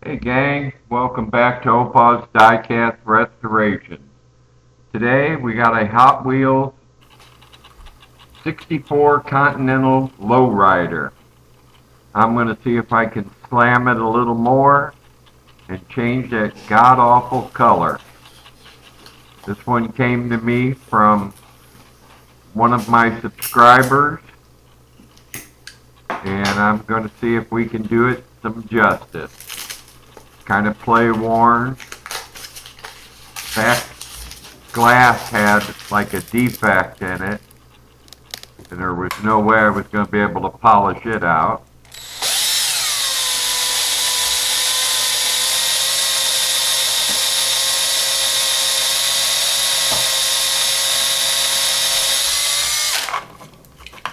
Hey gang, welcome back to Opaw's Diecast Restoration. Today we got a Hot Wheels 64 Continental Lowrider. I'm going to see if I can slam it a little more and change that god-awful color. This one came to me from one of my subscribers, and I'm going to see if we can do it some justice. Kind of play worn. Back glass had like a defect in it, and there was no way I was going to be able to polish it out.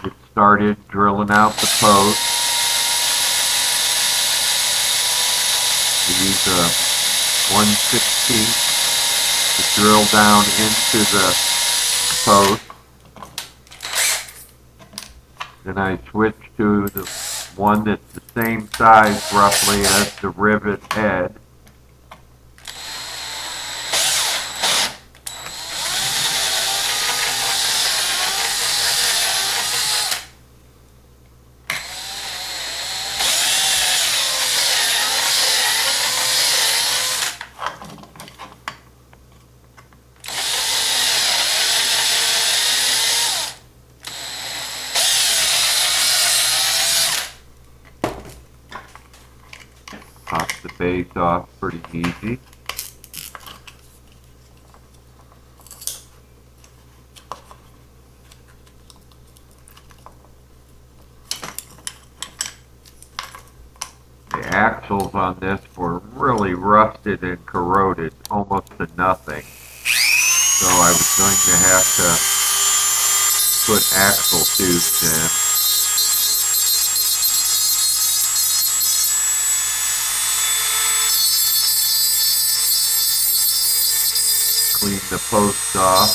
It started drilling out the post. We used a 1/16 to drill down into the post. Then I switched to the one that's the same size roughly as the rivet head. Pop the base off pretty easy. The axles on this were really rusted and corroded almost to nothing. So I was going to have to put axle tubes in. Clean the post off.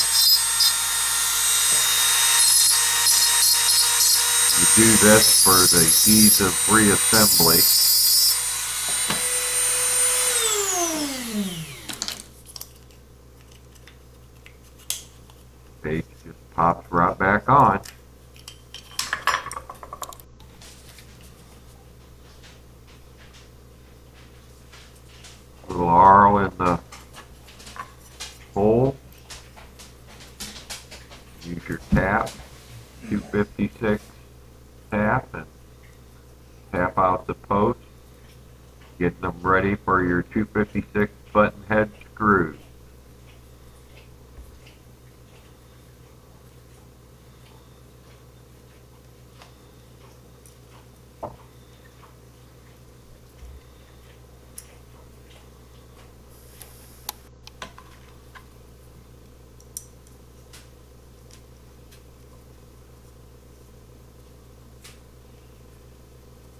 You do this for the ease of reassembly. Base just pops right back on. Little arl in the hole. Use your tap, 256 tap, and tap out the post, getting them ready for your 256 button head screws.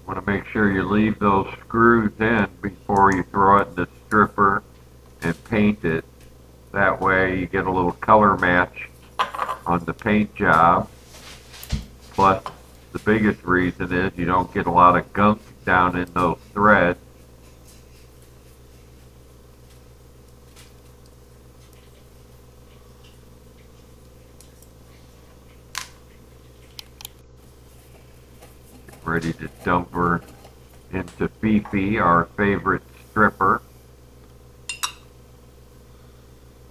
Want to make sure you leave those screws in before you throw it in the stripper and paint it. That way you get a little color match on the paint job. Plus, the biggest reason is you don't get a lot of gunk down in those threads. Ready to dump her into Fifi, our favorite stripper.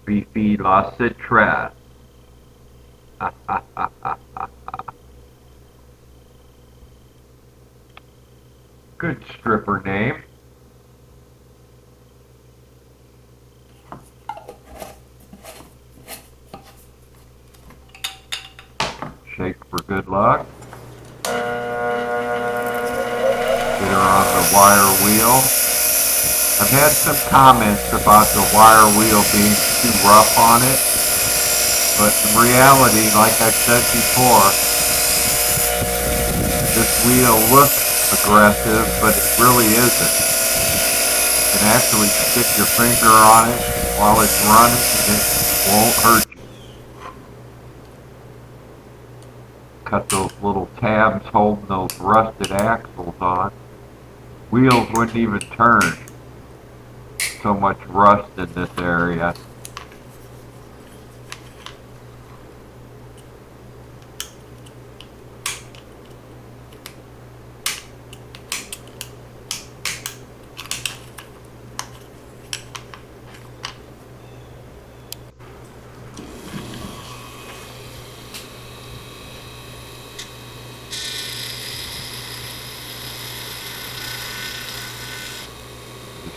Fifi La Citrette. Good stripper name. Shake for good luck. Get her on the wire wheel. I've had some comments about the wire wheel being too rough on it, but in reality, like I said before, this wheel looks aggressive, but it really isn't. You can actually stick your finger on it while it's running and it won't hurt you. Cut those little tabs holding those rusted axles on. Wheels wouldn't even turn. so much rust in this area.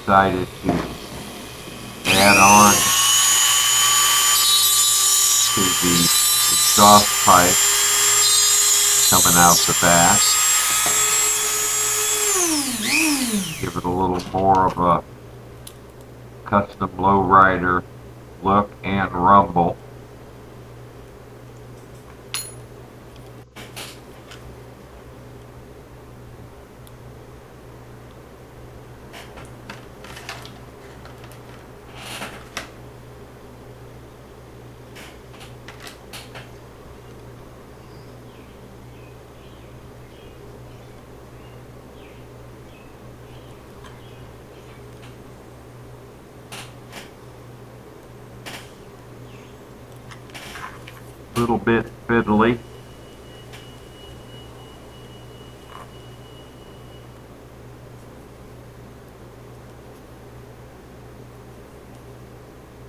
Decided to add on to the exhaust pipe coming out the back. Give it a little more of a custom lowrider look and rumble. Little bit fiddly.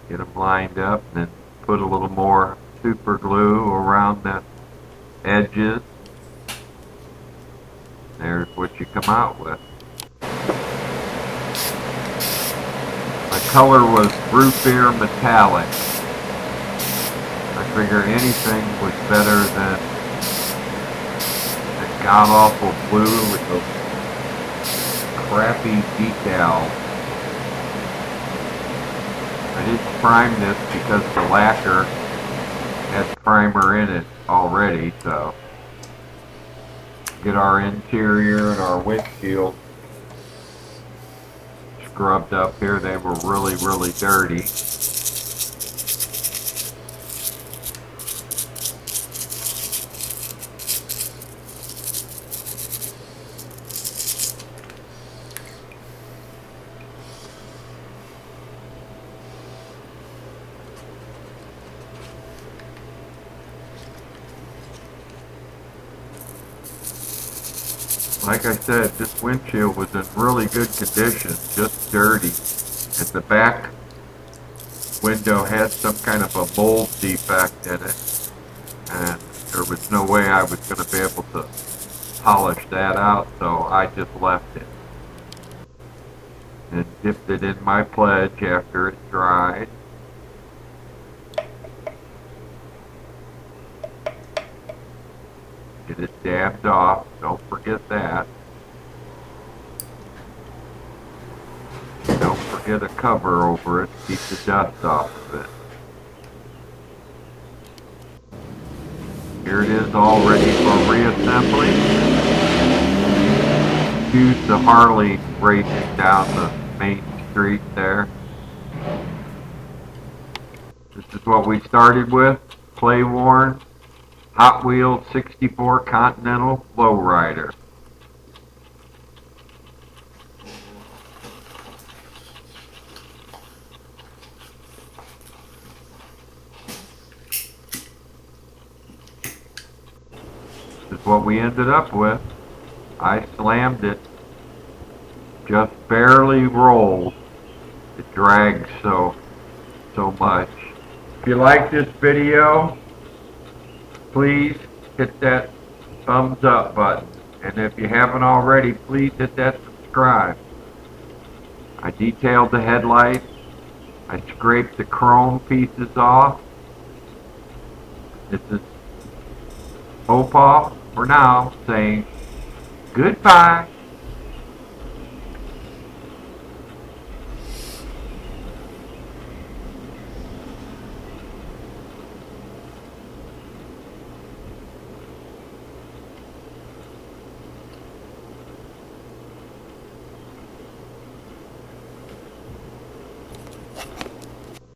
Get them lined up and then put a little more super glue around the edges. There's what you come out with. My color was root beer metallic. I figure anything was better than that god-awful blue with those crappy decals. I didn't prime this because the lacquer had primer in it already, so get our interior and our windshield scrubbed up here. They were really, really dirty. Like I said, this windshield was in really good condition, just dirty. And the back window had some kind of a mold defect in it. And there was no way I was going to be able to polish that out, so I just left it. And dipped it in my pledge after it dried. Get it dabbed off, don't forget that. Don't forget a cover over it, keep the dust off of it. Here it is all ready for reassembly. Excuse the Harley racing down the main street there. This is what we started with, play-worn Hot Wheels 64 Continental Lowrider. This is what we ended up with. I slammed it, just barely rolled. It drags so much. If you like this video, please hit that thumbs up button. And if you haven't already, please hit that subscribe. I detailed the headlights. I scraped the chrome pieces off. This is Opaw for now saying goodbye.